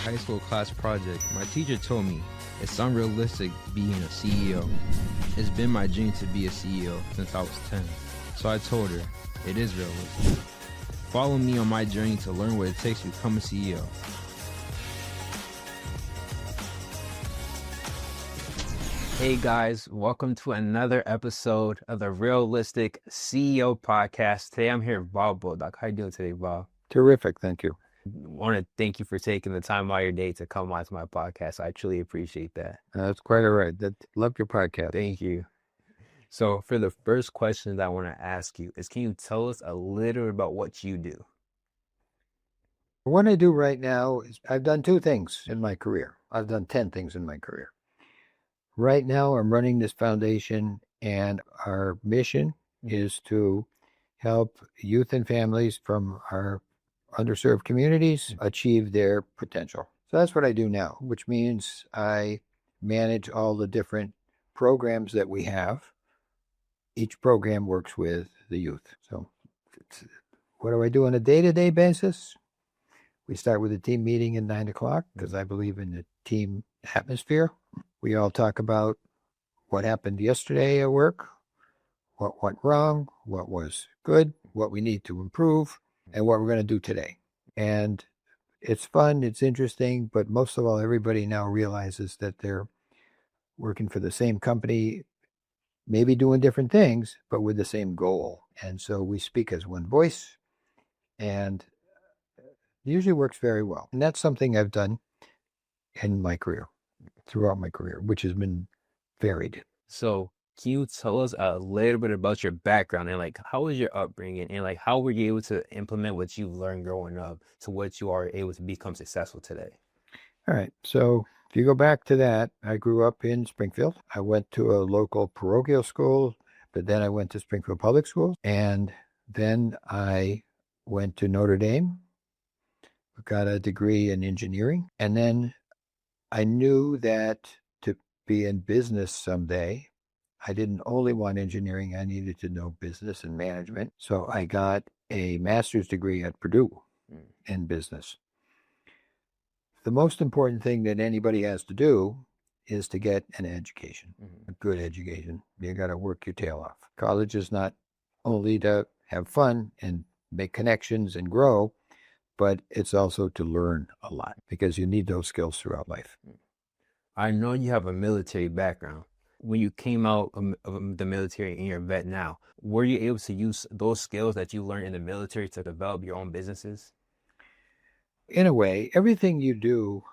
high school class project, my teacher told me it's unrealistic being a CEO. It's been my dream to be a CEO since I was 10. So I told her, it is realistic. Follow me on my journey to learn what it takes to become a CEO. Hey guys, welcome to another episode of the Realistic CEO podcast. Today I'm here with Bob Bolduc. How you doing today, Bob? Terrific, thank you. I want to thank you for taking the time out of your day to come on to my podcast. I truly appreciate that. That's quite all right. Love your podcast. Thank you. So for the first question that I want to ask you is, can you tell us a little about what you do? What I do right now is I've done 2 things in my career. I've done 10 things in my career. Right now I'm running this foundation, and our mission is to help youth and families from our underserved communities achieve their potential. So that's what I do now, which means I manage all the different programs that we have. Each program works with the youth. So what do I do on a day-to-day basis? We start with a team meeting at 9 o'clock because I believe in the team atmosphere. We all talk about what happened yesterday at work, what went wrong, what was good, what we need to improve, and what we're going to do today. And it's fun, it's interesting, but most of all, everybody now realizes that they're working for the same company, maybe doing different things, but with the same goal. And so we speak as one voice, and it usually works very well. And that's something I've done in my career, throughout my career, which has been varied. So can you tell us a little bit about your background and how was your upbringing and how were you able to implement what you learned growing up to what you are able to become successful today? All right. So if you go back to that, I grew up in Springfield. I went to a local parochial school, but then I went to Springfield Public Schools. And then I went to Notre Dame, got a degree in engineering. And then I knew that to be in business someday, I didn't only want engineering, I needed to know business and management. So I got a master's degree at Purdue in business. The most important thing that anybody has to do is to get an education, a good education. You got to work your tail off. College is not only to have fun and make connections and grow, but it's also to learn a lot because you need those skills throughout life. I know you have a military background. When you came out of the military and you're a vet now, were you able to use those skills that you learned in the military to develop your own businesses? In a way, everything you do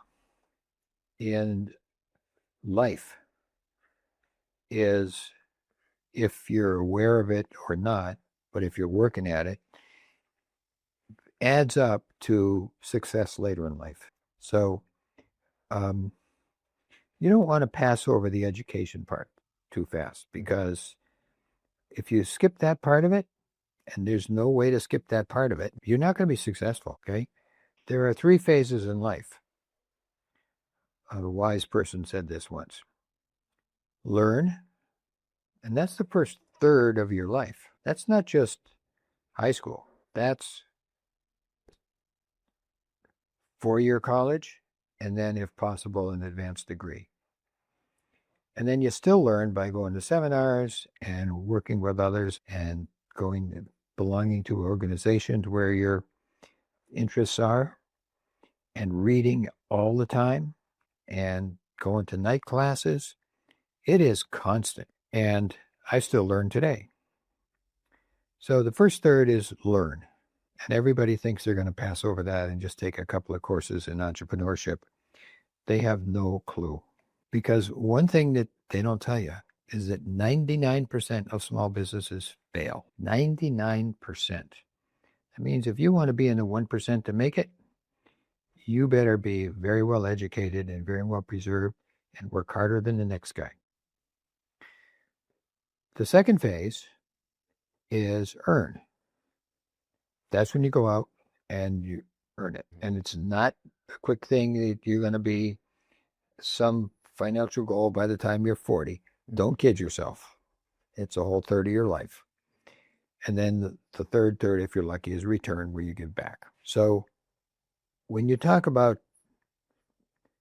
in life is, if you're aware of it or not, but if you're working at it, adds up to success later in life. So you don't want to pass over the education part too fast, because if you skip that part of it, and there's no way to skip that part of it, you're not going to be successful, okay? There are 3 phases in life. A wise person said this once. Learn, and that's the first third of your life. That's not just high school. That's 4-year college, and then, if possible, an advanced degree. And then you still learn by going to seminars and working with others and belonging to organizations where your interests are, and reading all the time and going to night classes. It is constant, and I still learn today. So the first third is learn. And everybody thinks they're going to pass over that and just take a couple of courses in entrepreneurship. They have no clue. Because one thing that they don't tell you is that 99% of small businesses fail. 99%. That means if you want to be in the 1% to make it, you better be very well educated and very well preserved and work harder than the next guy. The second phase is earn. That's when you go out and you earn it. And it's not a quick thing that you're going to be some financial goal by the time you're 40. Don't kid yourself. It's a whole third of your life. And then the third, if you're lucky, is return, where you give back. So when you talk about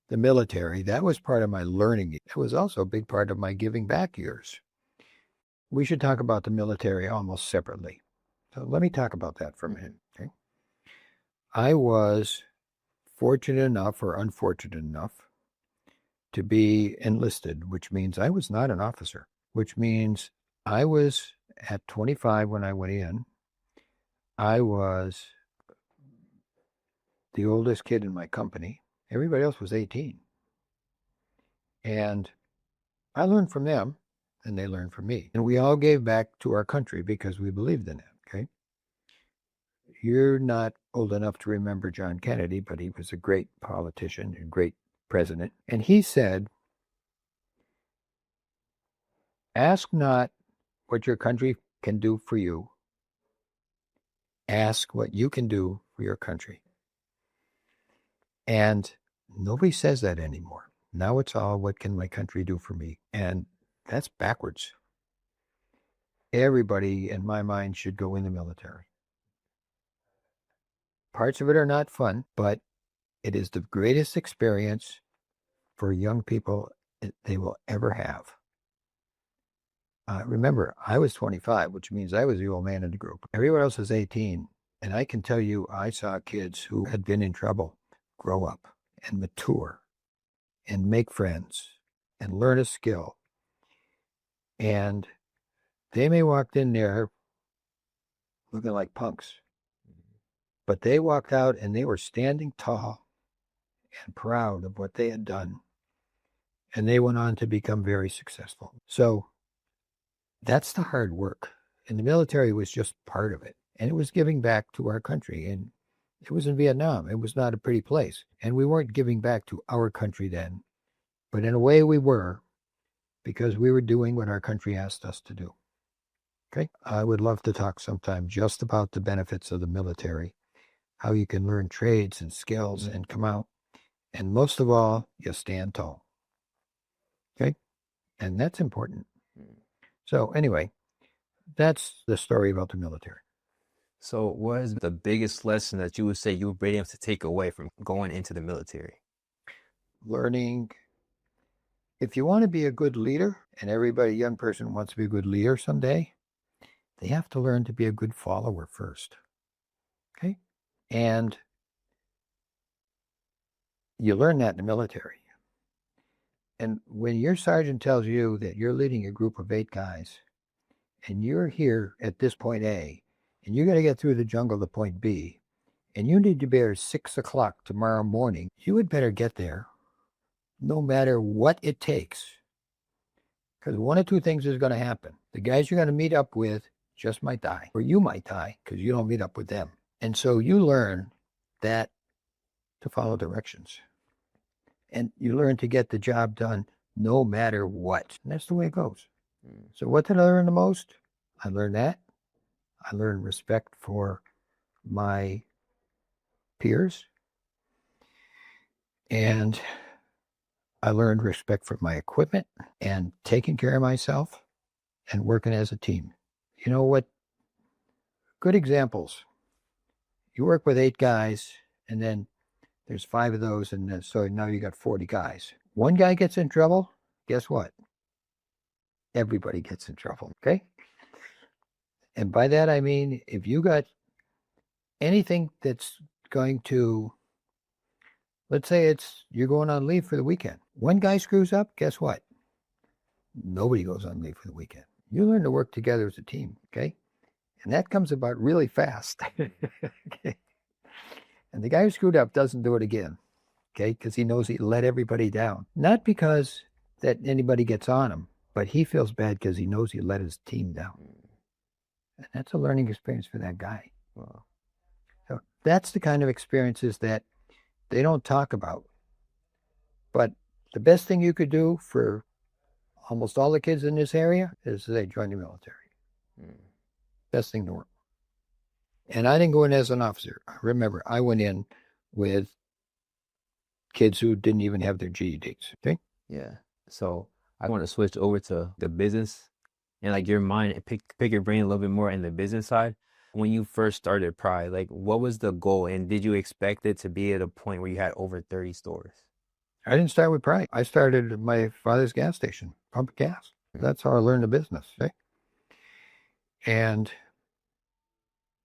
the military, that was part of my learning. It was also a big part of my giving back years. We should talk about the military almost separately. So let me talk about that for a minute. Okay? I was fortunate enough or unfortunate enough to be enlisted, which means I was not an officer, which means I was at 25 when I went in. I was the oldest kid in my company. Everybody else was 18. And I learned from them, and they learned from me. And we all gave back to our country because we believed in it, okay? You're not old enough to remember John Kennedy, but he was a great politician and great president. And he said, ask not what your country can do for you. Ask what you can do for your country. And nobody says that anymore. Now it's all, what can my country do for me? And that's backwards. Everybody, in my mind, should go in the military. Parts of it are not fun, but it is the greatest experience for young people they will ever have. Remember, I was 25, which means I was the old man in the group. Everyone else was 18. And I can tell you, I saw kids who had been in trouble grow up and mature and make friends and learn a skill. And they may walked in there looking like punks, but they walked out and they were standing tall and proud of what they had done. And they went on to become very successful. So that's the hard work. And the military was just part of it. And it was giving back to our country. And it was in Vietnam. It was not a pretty place. And we weren't giving back to our country then. But in a way we were, because we were doing what our country asked us to do. Okay? I would love to talk sometime just about the benefits of the military, how you can learn trades and skills and come out. And most of all, you stand tall. Okay? And that's important. So anyway, that's the story about the military. So what is the biggest lesson that you would say you were able to take away from going into the military? Learning. If you want to be a good leader, and everybody, young person wants to be a good leader someday, they have to learn to be a good follower first. Okay? And you learn that in the military. And when your sergeant tells you that you're leading a group of 8 guys, and you're here at this point A, and you got to get through the jungle to point B, and you need to be there at 6 o'clock tomorrow morning, you had better get there no matter what it takes. Because one of two things is going to happen. The guys you're going to meet up with just might die, or you might die because you don't meet up with them. And so you learn that to follow directions. And you learn to get the job done no matter what. And that's the way it goes. So what did I learn the most? I learned that. I learned respect for my peers. And I learned respect for my equipment and taking care of myself and working as a team. You know what? Good examples. You work with 8 guys, and then there's 5 of those, and then, so now you got 40 guys. One guy gets in trouble, guess what? Everybody gets in trouble, okay? And by that I mean, if you got anything that's going to, let's say you're going on leave for the weekend. One guy screws up, guess what? Nobody goes on leave for the weekend. You learn to work together as a team, okay? And that comes about really fast. Okay? And the guy who screwed up doesn't do it again, okay? Because he knows he let everybody down. Not because that anybody gets on him, but he feels bad because he knows he let his team down. And that's a learning experience for that guy. Wow. So that's the kind of experiences that they don't talk about. But the best thing you could do for almost all the kids in this area is they join the military. Best thing in the world. And I didn't go in as an officer. Remember, I went in with kids who didn't even have their GEDs. Okay? Yeah. So I want to switch over to the business and like your mind and pick your brain a little bit more in the business side. When you first started Pride, like what was the goal, and did you expect it to be at a point where you had over 30 stores? I didn't start with pride. I started at my father's gas station, pumping gas. That's how I learned the business. Okay? And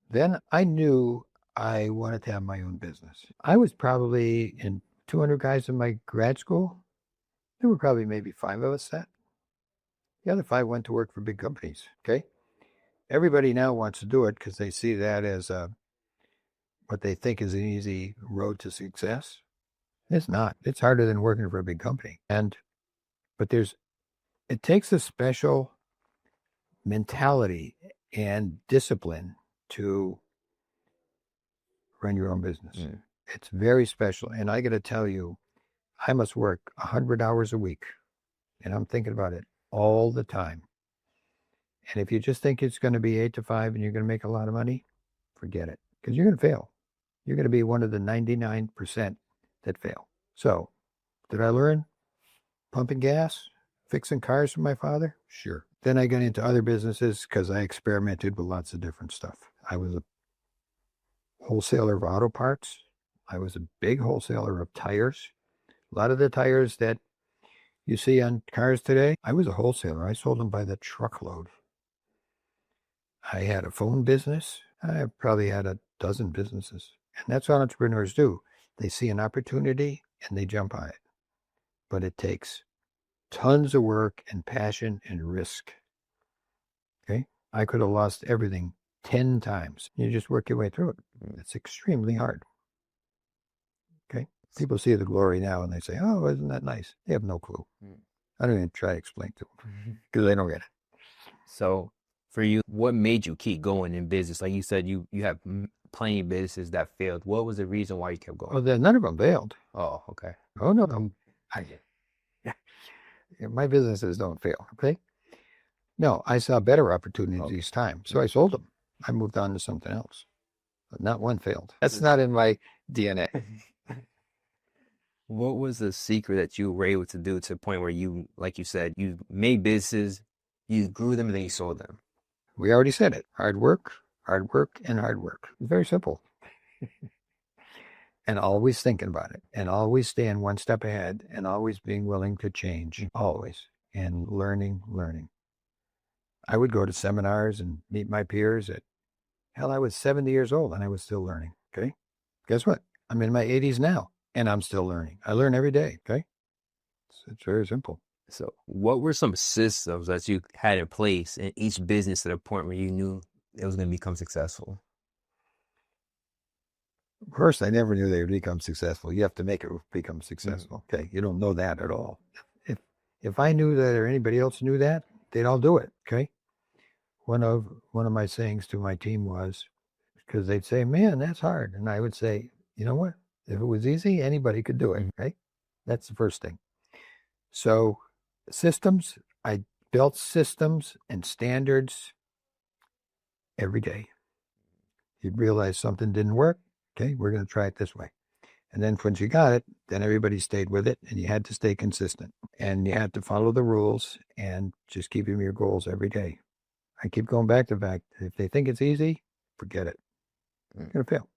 then I knew I wanted to have my own business. I was probably in 200 guys in my grad school. There were probably maybe 5 of us that. The other 5 went to work for big companies. Okay? Everybody now wants to do it because they see that as what they think is an easy road to success. It's not. It's harder than working for a big company. But it takes a special mentality and discipline to run your own business. It's very special. And I got to tell you, I must work 100 hours a week. And I'm thinking about it all the time. And if you just think it's going to be 8 to 5 and you're going to make a lot of money, forget it. Because you're going to fail. You're going to be one of the 99% that fail. So, did I learn pumping gas, fixing cars for my father? Sure. Then I got into other businesses because I experimented with lots of different stuff. I was a wholesaler of auto parts. I was a big wholesaler of tires. A lot of the tires that you see on cars today, I was a wholesaler. I sold them by the truckload. I had a phone business. I probably had a dozen businesses. And that's what entrepreneurs do. They see an opportunity and they jump on it. But it takes tons of work and passion and risk. Okay? I could have lost everything 10 times. You just work your way through it. It's extremely hard. Okay? People see the glory now and they say, oh, isn't that nice? They have no clue. I don't even try to explain to them because they don't get it. So for you, what made you keep going in business? Like you said, you have plenty of businesses that failed. What was the reason why you kept going? Well, none of them failed. Oh, okay. Oh, no. My businesses don't fail. Okay? No, I saw better opportunities each time. So I sold them. I moved on to something else. But not one failed. That's not in my DNA. What was the secret that you were able to do to the point where you, like you said, you made businesses, you grew them, and then you sold them? We already said it. Hard work, and hard work. It's very simple. And always thinking about it, and always staying one step ahead, and always being willing to change, always, and learning. I would go to seminars and meet my peers I was 70 years old and I was still learning, okay? Guess what? I'm in my 80s now and I'm still learning. I learn every day, okay? It's very simple. So what were some systems that you had in place in each business to the point where you knew it was going to become successful? First, I never knew they would become successful. You have to make it become successful, okay? You don't know that at all. If I knew that or anybody else knew that, they'd all do it, okay? One of my sayings to my team was, because they'd say, man, that's hard. And I would say, you know what? If it was easy, anybody could do it, right? That's the first thing. So systems, I built systems and standards every day. You'd realize something didn't work. Okay, we're going to try it this way. And then once you got it, then everybody stayed with it and you had to stay consistent. And you had to follow the rules and just keep your goals every day. I keep going back to the fact, if they think it's easy, forget it. You're going to fail.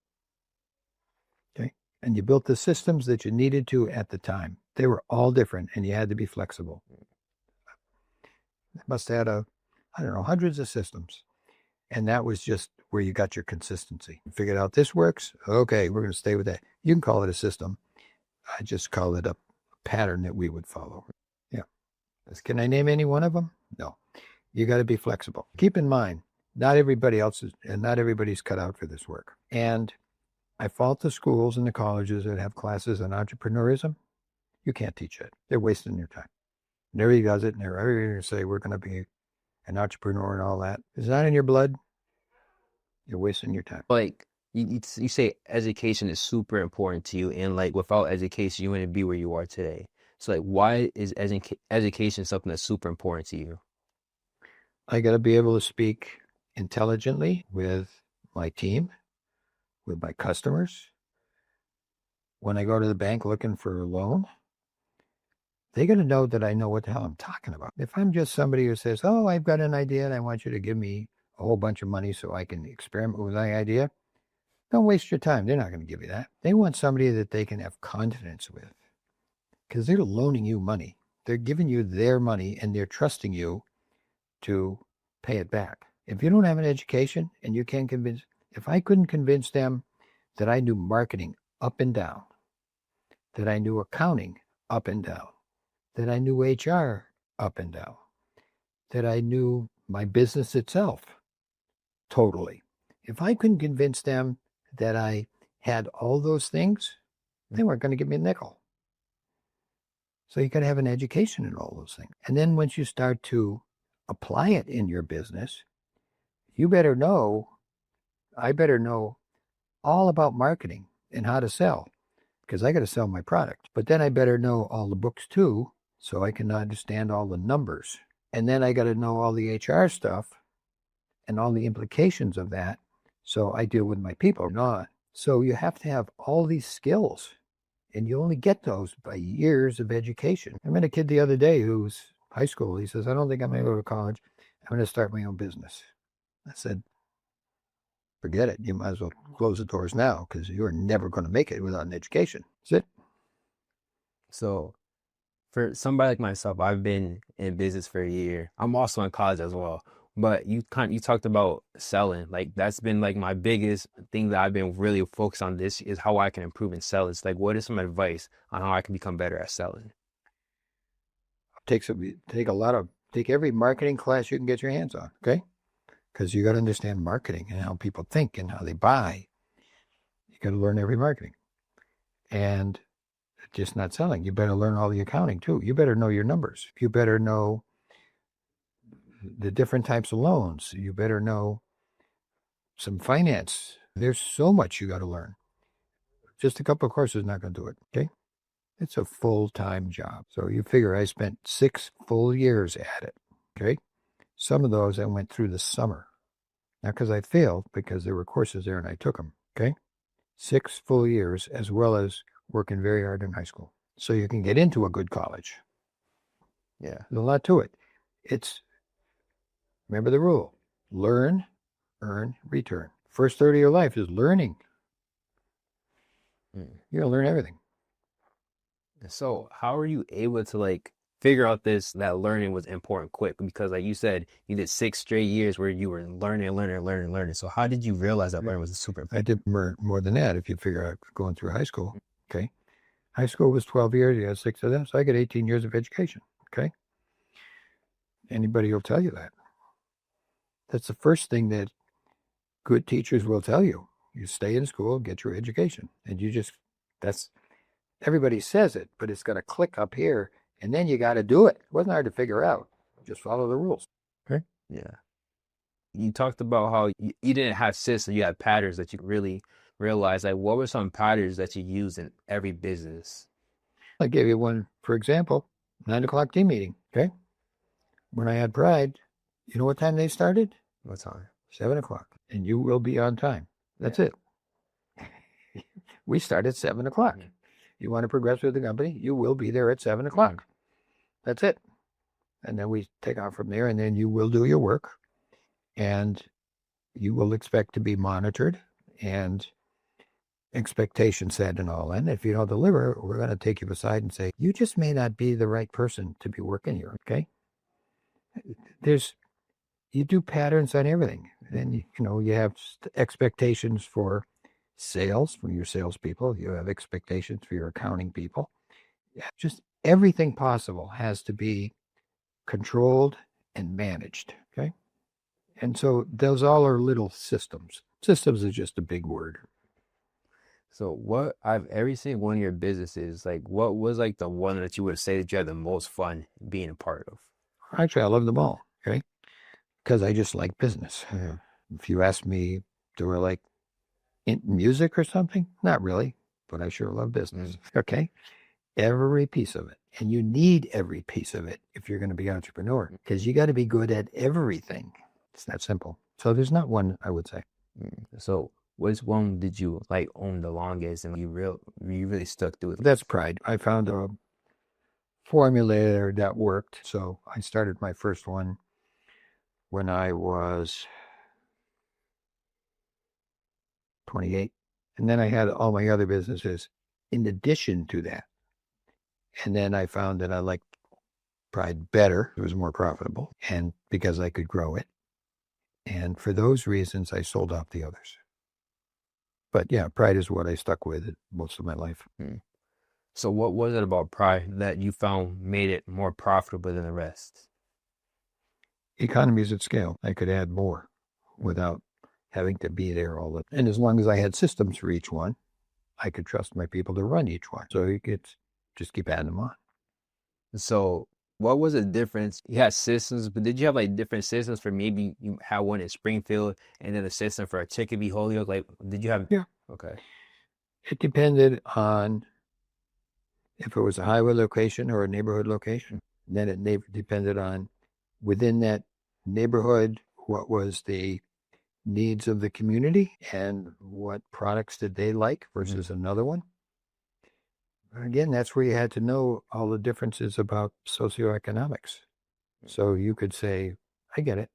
Okay? And you built the systems that you needed to at the time. They were all different and you had to be flexible. Must have had hundreds of systems. And that was just where you got your consistency. You figured out this works. Okay, we're going to stay with that. You can call it a system. I just call it a pattern that we would follow. Yeah. Can I name any one of them? No. You got to be flexible. Keep in mind, not everybody's cut out for this work. And I fault the schools and the colleges that have classes on entrepreneurism. You can't teach it. They're wasting your time. And everybody does it, and everybody going to say, we're going to be an entrepreneur and all that. It's not in your blood. You're wasting your time. Like, you say education is super important to you, and like without education, you wouldn't be where you are today. So like, why is education something that's super important to you? I got to be able to speak intelligently with my team, with my customers. When I go to the bank looking for a loan, they got to know that I know what the hell I'm talking about. If I'm just somebody who says, oh, I've got an idea and I want you to give me a whole bunch of money so I can experiment with my idea, don't waste your time. They're not going to give you that. They want somebody that they can have confidence with. because they're loaning you money. They're giving you their money and they're trusting you to pay it back. If you don't have an education and you can't convince, if I couldn't convince them that I knew marketing up and down, that I knew accounting up and down, that I knew HR up and down, that I knew my business itself totally. If I couldn't convince them that I had all those things, they weren't going to give me a nickel. So you got to have an education in all those things. And then once you start to apply it in your business, you better know, I better know all about marketing and how to sell, because I got to sell my product. But then I better know all the books too, so I can understand all the numbers. And then I got to know all the HR stuff and all the implications of that, so I deal with my people. Not. So you have to have all these skills, and you only get those by years of education. I met a kid the other day who's high school. He says, I don't think I'm going to go to college. I'm going to start my own business. I said, forget it. You might as well close the doors now, because you're never going to make it without an education. That's it. So for somebody like myself, I've been in business for a year. I'm also in college as well. But you talked about selling. Like that's been like my biggest thing that I've been really focused on this is how I can improve in selling. It's like, what is some advice on how I can become better at selling? Take every marketing class you can get your hands on, okay? Because you got to understand marketing and how people think and how they buy. You got to learn every marketing. And just not selling. You better learn all the accounting too. You better know your numbers. You better know the different types of loans. You better know some finance. There's so much you got to learn. Just a couple of courses is not going to do it, okay? It's a full-time job. So you figure I spent 6 full years at it, okay? Some of those I went through the summer. Not because I failed, because there were courses there and I took them, okay? 6 full years, as well as working very hard in high school. So you can get into a good college. Yeah. There's a lot to it. Remember the rule: learn, earn, return. First third of your life is learning. You're going to learn everything. So how are you able to like figure out that learning was important quick? Because like you said, you did 6 straight years where you were learning. So how did you realize that learning was super important? I did more than that if you figure out going through high school, okay? High school was 12 years. You had 6 of them. So I got 18 years of education, okay? Anybody will tell you that. That's the first thing that good teachers will tell you. You stay in school, get your education. And everybody says it, but it's got to click up here, and then you got to do it. It wasn't hard to figure out. Just follow the rules. Okay? Yeah. You talked about how you didn't have systems, you had patterns that you really realized. Like, what were some patterns that you use in every business? I gave you one, for example, 9 o'clock team meeting, okay? When I had Pride, you know what time they started? What time? 7 o'clock. And you will be on time. That's it. We start at 7 o'clock. Mm-hmm. You want to progress with the company, you will be there at 7 o'clock. Mm-hmm. That's it. And then we take off from there, and then you will do your work, and you will expect to be monitored and expectation set and all. And if you don't deliver, we're going to take you aside and say, you just may not be the right person to be working here, okay? You do patterns on everything. Then, you have expectations for sales from your salespeople. You have expectations for your accounting people. Just everything possible has to be controlled and managed, okay? And so those all are little systems. Systems is just a big word. So every single one of your businesses, like what was like the one that you would say that you had the most fun being a part of? Actually, I love them all, okay? Because I just like business. If you ask me, do I like music or something? Not really, but I sure love business, okay? Every piece of it. And you need every piece of it if you're going to be an entrepreneur, because you got to be good at everything. It's that simple. So there's not one, I would say. So which one did you like own the longest and you really stuck to it? That's Pride. I found a formula that worked. So I started my first one when I was 28. And then I had all my other businesses in addition to that. And then I found that I liked Pride better. It was more profitable, and because I could grow it. And for those reasons, I sold off the others. But yeah, Pride is what I stuck with most of my life. So what was it about Pride that you found made it more profitable than the rest? Economies at scale. I could add more without having to be there all the time. And as long as I had systems for each one, I could trust my people to run each one. So you could just keep adding them on. So what was the difference? You had systems, but did you have like different systems for maybe you had one in Springfield and then a system for a Chicopee, Holyoke? Like, did you have? Yeah. Okay. It depended on if it was a highway location or a neighborhood location. Then it depended on within that neighborhood, what was the needs of the community and what products did they like versus another one. Again, that's where you had to know all the differences about socioeconomics. So you could say, I get it.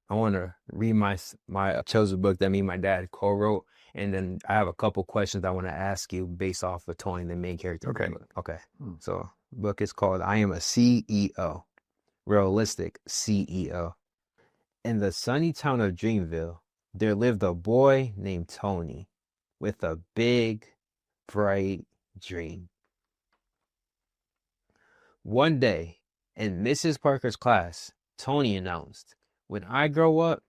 I want to read my chosen book that me and my dad co-wrote, and then I have a couple questions I want to ask you based off of Tony, the main character. Okay. Okay. So the book is called I Am a CEO, Realistic CEO. In the sunny town of Dreamville, there lived a boy named Tony with a big, bright dream. One day, in Mrs. Parker's class, Tony announced, when I grow up,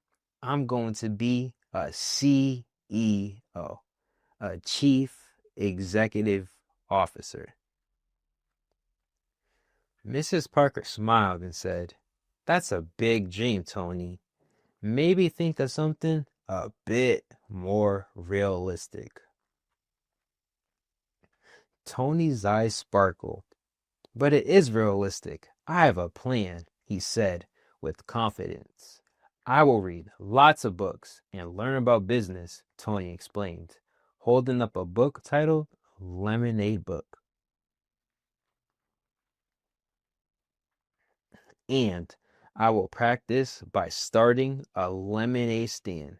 I'm going to be a CEO, a Chief Executive Officer. Mrs. Parker smiled and said, that's a big dream, Tony. Maybe think of something a bit more realistic. Tony's eyes sparkled. But it is realistic. I have a plan, he said with confidence. I will read lots of books and learn about business, Tony explained, holding up a book titled Lemonade Book. And I will practice by starting a lemonade stand.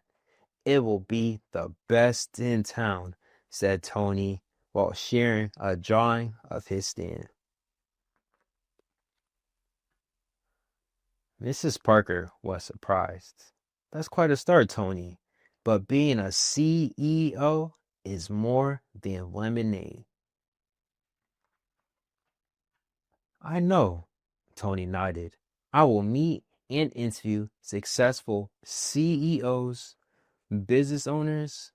It will be the best in town, said Tony while sharing a drawing of his stand. Mrs. Parker was surprised. That's quite a start, Tony. But being a CEO is more than lemonade. I know, Tony nodded. I will meet and interview successful CEOs, business owners,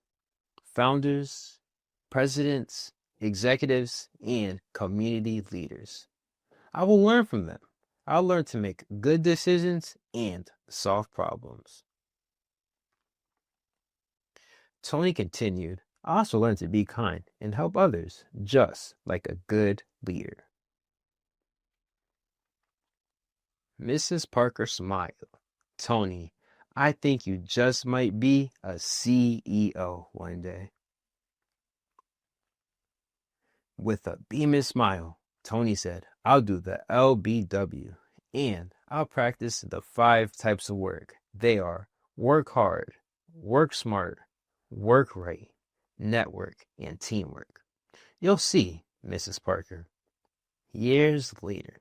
founders, presidents, executives, and community leaders. I will learn from them. I'll learn to make good decisions and solve problems. Tony continued, I also learned to be kind and help others, just like a good leader. Mrs. Parker smiled. Tony, I think you just might be a CEO one day. With a beaming smile, Tony said, I'll do the LBW and I'll practice the 5 types of work. They are work hard, work smart, work right, network, and teamwork. You'll see, Mrs. Parker. Years later,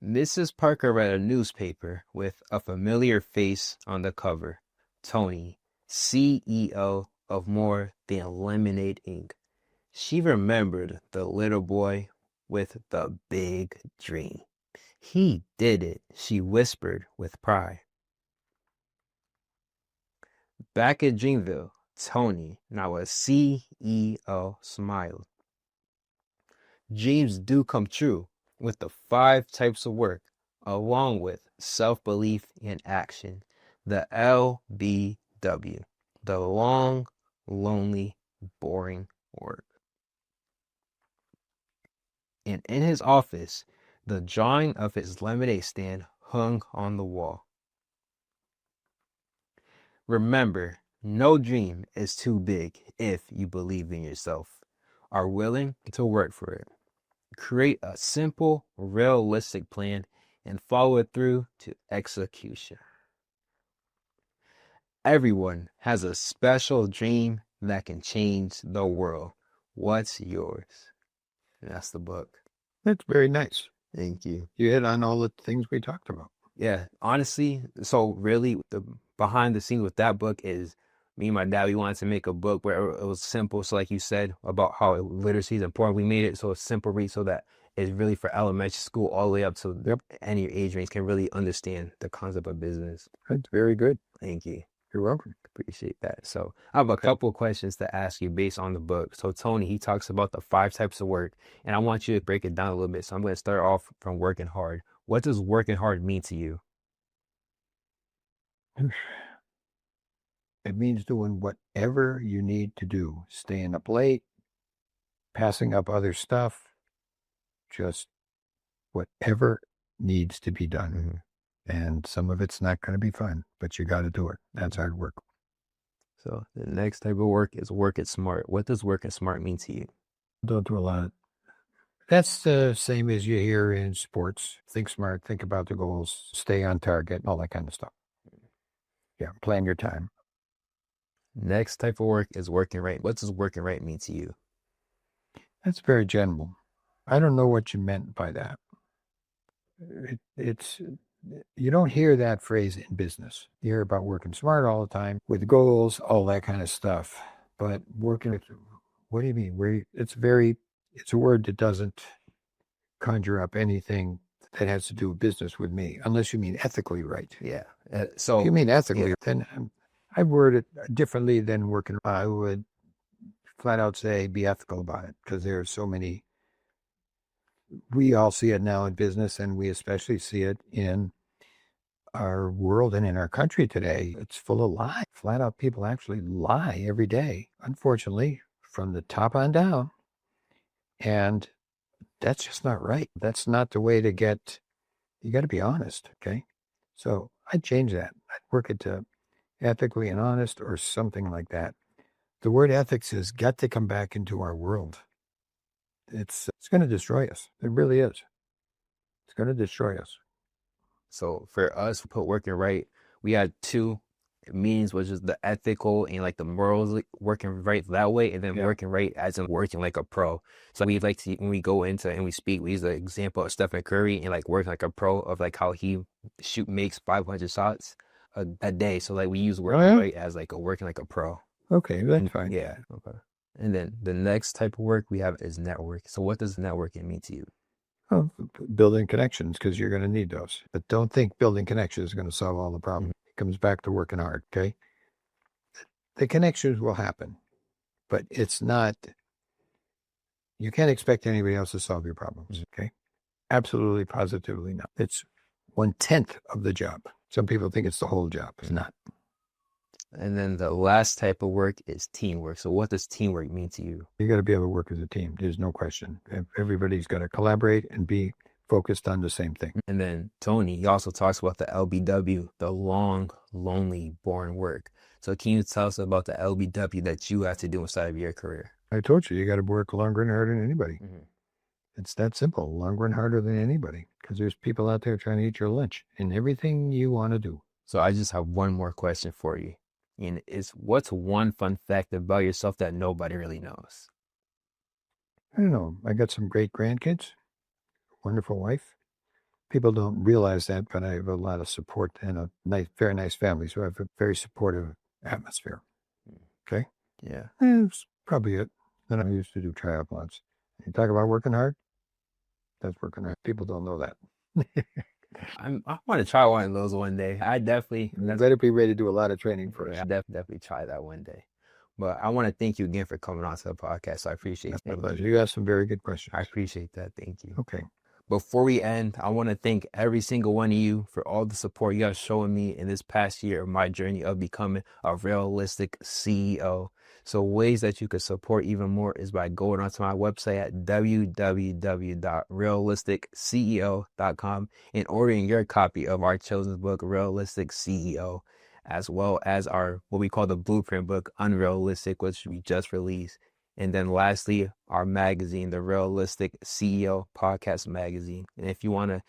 Mrs. Parker read a newspaper with a familiar face on the cover. Tony, CEO of more than Lemonade Inc. She remembered the little boy with the big dream. He did it, she whispered with pride. Back at Dreamville, Tony, now a CEO, smiled. Dreams do come true with the 5 types of work, along with self-belief and action, the LBW, the long, lonely, boring work. And in his office, the drawing of his lemonade stand hung on the wall. Remember, no dream is too big if you believe in yourself, are willing to work for it. Create a simple, realistic plan and follow it through to execution. Everyone has a special dream that can change the world. What's yours? And that's the book. That's very nice. Thank you. You hit on all the things we talked about. Yeah, honestly, so really the behind the scenes with that book is me and my dad, we wanted to make a book where it was simple. So like you said about how literacy is important, we made it so it's simple read so that it's really for elementary school all the way up to any age range can really understand the concept of business. That's very good. Thank you. You're welcome. Appreciate that. So I have a couple of questions to ask you based on the book. So Tony, he talks about the 5 types of work, and I want you to break it down a little bit. So I'm going to start off from working hard. What does working hard mean to you? It means doing whatever you need to do. Staying up late, passing up other stuff, just whatever needs to be done. And some of it's not going to be fun, but you got to do it. That's hard work. So the next type of work is work it smart. What does working smart mean to you? Don't do a lot. That's the same as you hear in sports. Think smart, think about the goals, stay on target, all that kind of stuff. Yeah, plan your time. Next type of work is working right. What does working right mean to you? That's very general. I don't know what you meant by that. You don't hear that phrase in business. You hear about working smart all the time with goals, all that kind of stuff. But working, what do you mean? It's a word that doesn't conjure up anything that has to do with business with me, unless you mean ethically right. Yeah. So if you mean ethically, then I word it differently than working. I would flat out say be ethical about it, because there are so many. We all see it now in business, and we especially see it in our world and in our country today. It's full of lies. Flat out, people actually lie every day, unfortunately, from the top on down. And that's just not right. That's not the way to get. You got to be honest, okay? So I'd change that. I'd work it to ethically and honest or something like that. The word ethics has got to come back into our world. It's going to destroy us. It really is. It's going to destroy us. So for us, we put working right. We had 2 meanings, which is the ethical and like the morals, working right that way, and then working right as in working like a pro. So we like to, when we go into and we speak, we use the example of Stephen Curry and like working like a pro of like how he makes 500 shots a day. So like we use working right as like working like a pro. Okay, that's fine. Yeah. Okay. And then the next type of work we have is network. So what does networking mean to you? Oh, building connections, because you're going to need those. But don't think building connections is going to solve all the problems. It comes back to working hard, okay? The connections will happen, but it's not, you can't expect anybody else to solve your problems, okay? Absolutely, positively not. It's 1/10 of the job. Some people think it's the whole job. It's not. And then the last type of work is teamwork. So what does teamwork mean to you? You got to be able to work as a team. There's no question. Everybody's got to collaborate and be focused on the same thing. And then Tony, he also talks about the LBW, the long, lonely, boring work. So can you tell us about the LBW that you have to do inside of your career? I told you got to work longer and harder than anybody. It's that simple, longer and harder than anybody, because there's people out there trying to eat your lunch and everything you want to do. So I just have one more question for you. And it's, what's one fun fact about yourself that nobody really knows? I don't know. I got some great grandkids, wonderful wife. People don't realize that, but I have a lot of support and a nice, very nice family. So I have a very supportive atmosphere. Okay? Yeah. That's probably it. Then I used to do triathlons. You talk about working hard? That's working hard. People don't know that. I want to try one of those one day. You better be ready to do a lot of training first. I'll definitely try that one day. But I want to thank you again for coming on to the podcast. So I appreciate it. That's my pleasure. You asked some very good questions. I appreciate that. Thank you. Okay. Before we end, I want to thank every single one of you for all the support you guys showing me in this past year of my journey of becoming a realistic CEO. So ways that you could support even more is by going onto my website at www.realisticceo.com and ordering your copy of our children's book, Realistic CEO, as well as our, what we call the blueprint book, Unrealistic, which we just released. And then lastly, our magazine, the Realistic CEO Podcast Magazine. And if you want to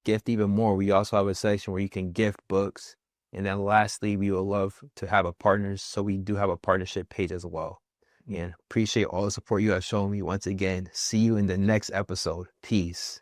gift even more, we also have a section where you can gift books. And then lastly, we would love to have a partner. So we do have a partnership page as well. and appreciate all the support you have shown me once again. See you in the next episode. Peace.